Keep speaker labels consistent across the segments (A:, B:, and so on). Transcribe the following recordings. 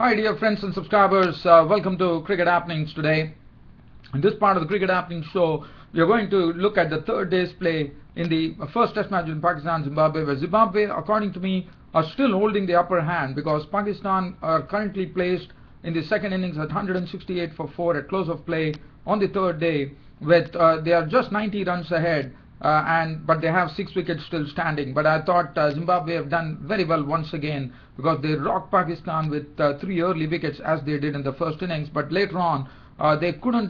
A: Hi dear friends and subscribers, welcome to Cricket Happenings today. In this part of the Cricket Happenings show, we are going to look at the third day's play in the first test match in Pakistan Zimbabwe, where Zimbabwe, according to me, are still holding the upper hand because Pakistan are currently placed in the second innings at 168 for 4 at close of play on the third day, with they are just 90 runs ahead. But they have 6 wickets still standing. But I thought Zimbabwe have done very well once again because they rocked Pakistan with 3 early wickets as they did in the first innings. But later on, they couldn't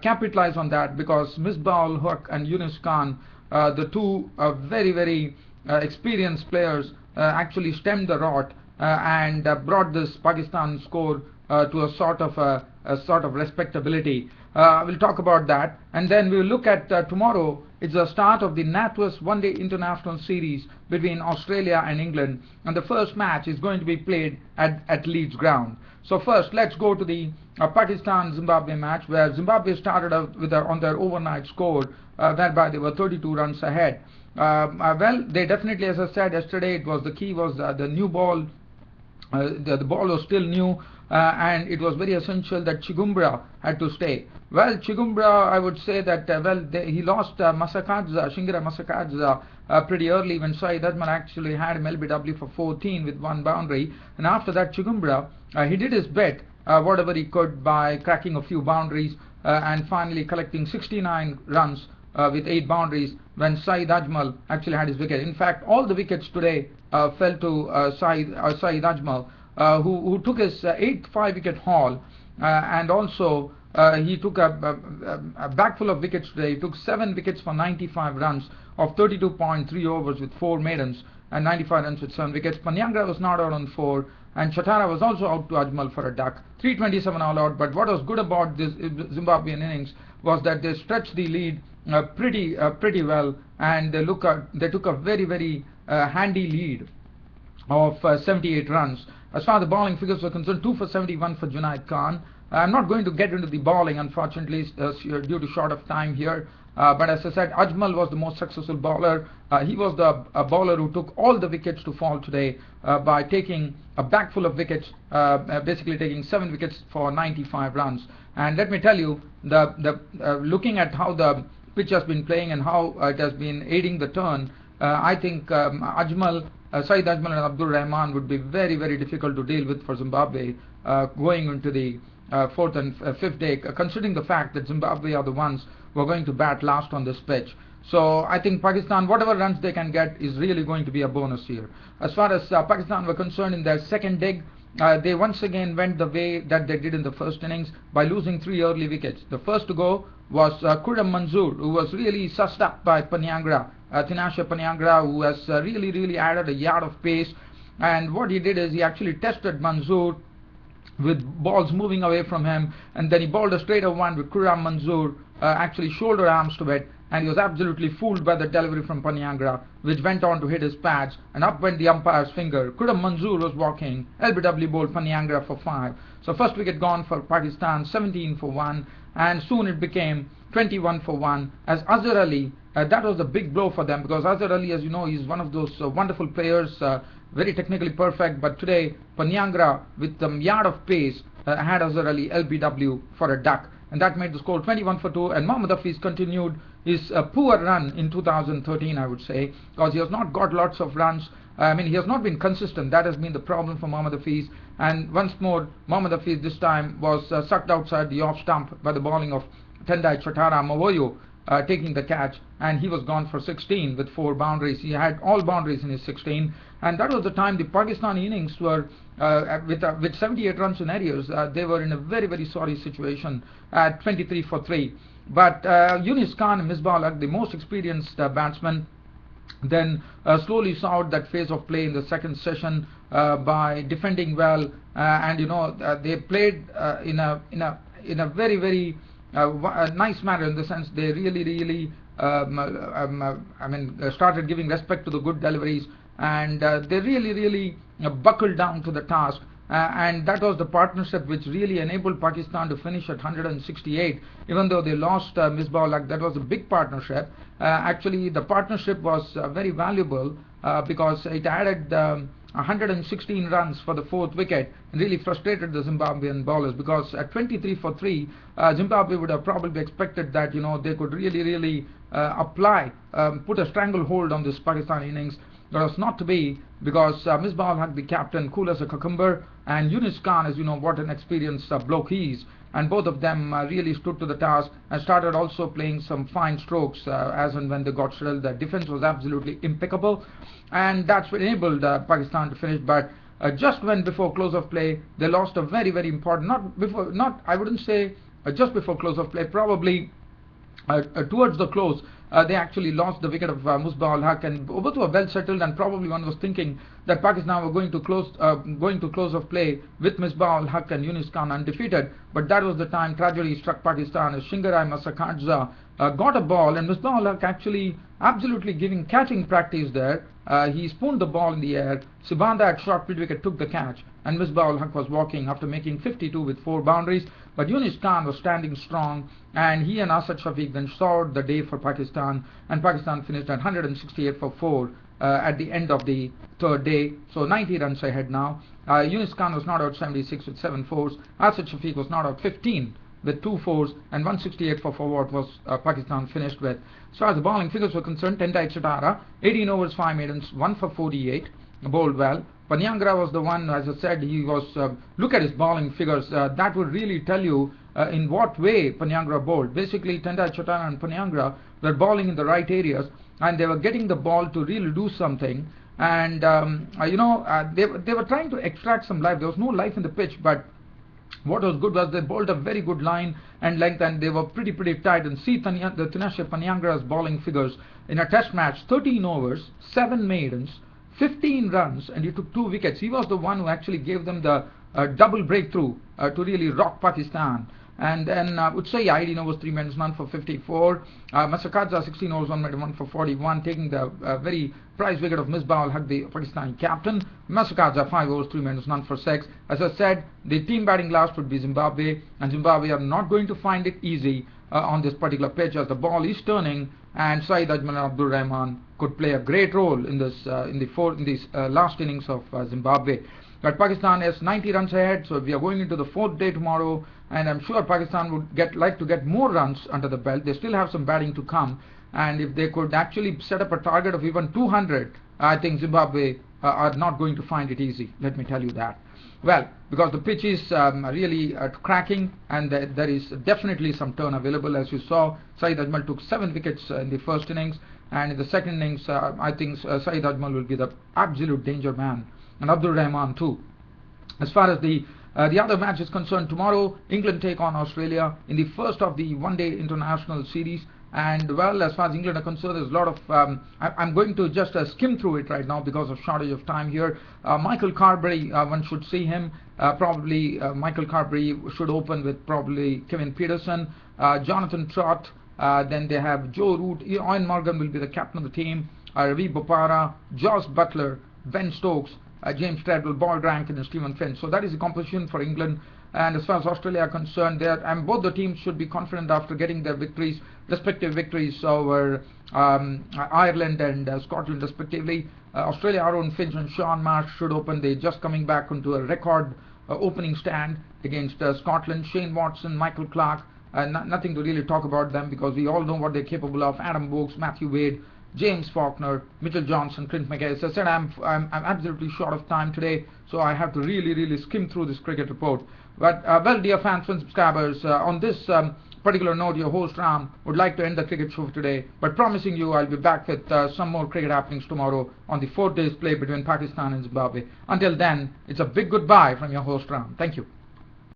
A: capitalize on that because Misbah Haq and Younis Khan, the two very experienced players, actually stemmed the rot and brought this Pakistan score to a sort of respectability. We'll talk about that, and then we'll look at tomorrow. It's the start of the NatWest One-Day International Series between Australia and England, and the first match is going to be played at Leeds Ground. So first, let's go to the Pakistan-Zimbabwe match, where Zimbabwe started out with on their overnight score, whereby they were 32 runs ahead. Well, they definitely, as I said yesterday, the key was the new ball. The ball was still new, and it was very essential that Chigumbura had to stay. Well, Chigumbura, I would say that he lost Shingira Masakadza pretty early when Saeed Ajmal actually had him LBW for 14 with 1 boundary, and after that Chigumbura he did his bit, whatever he could, by cracking a few boundaries and finally collecting 69 runs with 8 boundaries when Saeed Ajmal actually had his wicket. In fact, all the wickets today fell to Saeed Ajmal, who took his 8th 5-wicket haul, and also he took a bag full of wickets today. He took 7 wickets for 95 runs of 32.3 overs with 4 maidens and 95 runs with 7 wickets. Panyangra was not out on 4, and Chatara was also out to Ajmal for a duck. 327 all out. But what was good about this Zimbabwean innings was that they stretched the lead pretty well, and they took a very handy lead of 78 runs. As far as the bowling figures were concerned, 2 for 71 for Junaid Khan. I'm not going to get into the bowling, unfortunately, due to short of time here. But as I said, Ajmal was the most successful bowler. He was the bowler who took all the wickets to fall today by taking a bag full of wickets, basically taking 7 wickets for 95 runs. And let me tell you, looking at how the pitch has been playing and how it has been aiding the turn, I think Saeed Ajmal and Abdul Rahman would be very difficult to deal with for Zimbabwe going into the 4th and 5th day, considering the fact that Zimbabwe are the ones who are going to bat last on this pitch. So I think Pakistan, whatever runs they can get, is really going to be a bonus here. As far as Pakistan were concerned, in their second dig, they once again went the way that they did in the first innings by losing 3 early wickets. The first to go was Khurram Manzoor, who was really sussed up by Panyangra, Tinashe Panyangra, who has really added a yard of pace. And what he did is he actually tested Manzoor with balls moving away from him, and then he bowled a straighter one with Khurram Manzoor actually shoulder arms to it, and he was absolutely fooled by the delivery from Panyangra, which went on to hit his pads, and up went the umpire's finger. Khurram Manzoor was walking. LBW bowled Panyangra for 5. So first wicket gone for Pakistan, 17 for 1, and soon it became 21 for 1 as Azhar Ali, that was a big blow for them, because Azhar Ali, as you know, is one of those wonderful players, very technically perfect, but today Panyangra with the yard of pace had Azhar Ali LBW for a duck, and that made the score 21 for 2. And Mohammad Hafiz continued his poor run in 2013, I would say, because he has not got lots of runs. I mean, he has not been consistent. That has been the problem for Mohammad Hafiz. And once more, Mohammad Hafiz this time was sucked outside the off stump by the bowling of Tendai Chatara Mawoyo, taking the catch, and he was gone for 16 with 4 boundaries. He had all boundaries in his 16, and that was the time the Pakistani innings were with 78 runs in arrears. They were in a very sorry situation at 23 for 3. But Younis Khan and Misbah Haq, the most experienced batsmen, then slowly saw out that phase of play in the second session by defending well, and they played in a very nice manner, in the sense they really started giving respect to the good deliveries, and they really buckled down to the task, and that was the partnership which really enabled Pakistan to finish at 168, even though they lost Misbah Haq. That was a big partnership. Actually, the partnership was very valuable because it added 116 runs for the 4th wicket, and really frustrated the Zimbabwean bowlers, because at 23 for 3, Zimbabwe would have probably expected that they could really put a stranglehold on this Pakistan innings. That was not to be, because Misbah had the captain, cool as a cucumber, and Younis Khan, as you know, what an experienced bloke he is. And both of them really stood to the task and started also playing some fine strokes as and when they got settled. The defense was absolutely impeccable, and that's what enabled Pakistan to finish. But just when before close of play, they lost a very important, I wouldn't say just before close of play, probably towards the close, they actually lost the wicket of Musbah-ul-Haq, and both were well settled, and probably one was thinking that Pakistan were going to close of play with Musbah-ul-Haq and Younis Khan undefeated. But that was the time tragedy struck Pakistan, as Shingarai Masakadza got a ball, and Musbah-ul-Haq actually absolutely catching practice there. He spooned the ball in the air. Sibanda at short mid wicket took the catch, and Musbah-ul-Haq was walking after making 52 with 4 boundaries. But Younis Khan was standing strong, and he and Asad Shafiq then soured the day for Pakistan, and Pakistan finished at 168 for 4 at the end of the 3rd day, so 90 runs ahead now. Younis Khan was not out 76 with 7 fours. Asad Shafiq was not out 15 with 2 fours, and 168 for 4 was Pakistan finished with. So as the bowling figures were concerned, Tendai Chatara, 18 overs 5 maidens, 1 for 48, bowled well. Panyangra was the one, as I said, he was, look at his bowling figures, that would really tell you in what way Panyangra bowled. Basically, Tendai Chatara and Panyangra were bowling in the right areas, and they were getting the ball to really do something, and they were trying to extract some life. There was no life in the pitch, but what was good was they bowled a very good line and length, and they were pretty tight. And see the Tinashe Panyangra's bowling figures in a test match: 13 overs, 7 maidens, 15 runs, and he took 2 wickets. He was the one who actually gave them the double breakthrough to really rock Pakistan. And then Utsai, 18 overs, 3 maidens, none for 54. Masakadza, 16 overs, 1 maiden, 1 for 41, taking the very prize wicket of Misbah-ul-Haq, the Pakistani captain. Masakadza, 5 overs, 3 maidens, none for 6. As I said, the team batting last would be Zimbabwe, and Zimbabwe are not going to find it easy on this particular pitch, as the ball is turning, and Saeed Ajmal and Abdul Rahman could play a great role in this last innings of Zimbabwe. But Pakistan is 90 runs ahead, so we are going into the 4th day tomorrow, and I'm sure Pakistan would like to get more runs under the belt. They still have some batting to come, and if they could actually set up a target of even 200, I think Zimbabwe are not going to find it easy, let me tell you that. Well, because the pitch is really cracking, and there is definitely some turn available. As you saw, Saeed Ajmal took 7 wickets in the first innings, and in the second innings, I think Saeed Ajmal will be the absolute danger man, and Abdul Rahman too. As far as the other match is concerned, tomorrow England take on Australia in the first of the one-day international series. And well, as far as England are concerned, there's a lot of I'm going to just skim through it right now because of shortage of time here. Michael Carberry, one should see him. Probably Michael Carberry should open with probably Kevin Peterson, Jonathan Trott. Then they have Joe Root. Ian Morgan will be the captain of the team. Ravi Bopara, Josh Butler, Ben Stokes, James Treadwell, Boyd Rankin, and Stephen Finn. So that is the composition for England. And as far as Australia are concerned, and both the teams should be confident after getting their respective victories over Ireland and Scotland respectively. Australia, Aaron Finch and Sean Marsh should open. They're just coming back into a record opening stand against Scotland. Shane Watson, Michael Clark, nothing to really talk about them because we all know what they're capable of. Adam Boakes, Matthew Wade, James Faulkner, Mitchell Johnson, Clint McKay. As I said, I'm absolutely short of time today, so I have to really skim through this cricket report. But well, dear fans and subscribers, on this particular note, your host Ram would like to end the cricket show today, but promising you I'll be back with some more cricket happenings tomorrow on the 4th day's play between Pakistan and Zimbabwe. Until then, it's a big goodbye from your host Ram. Thank you.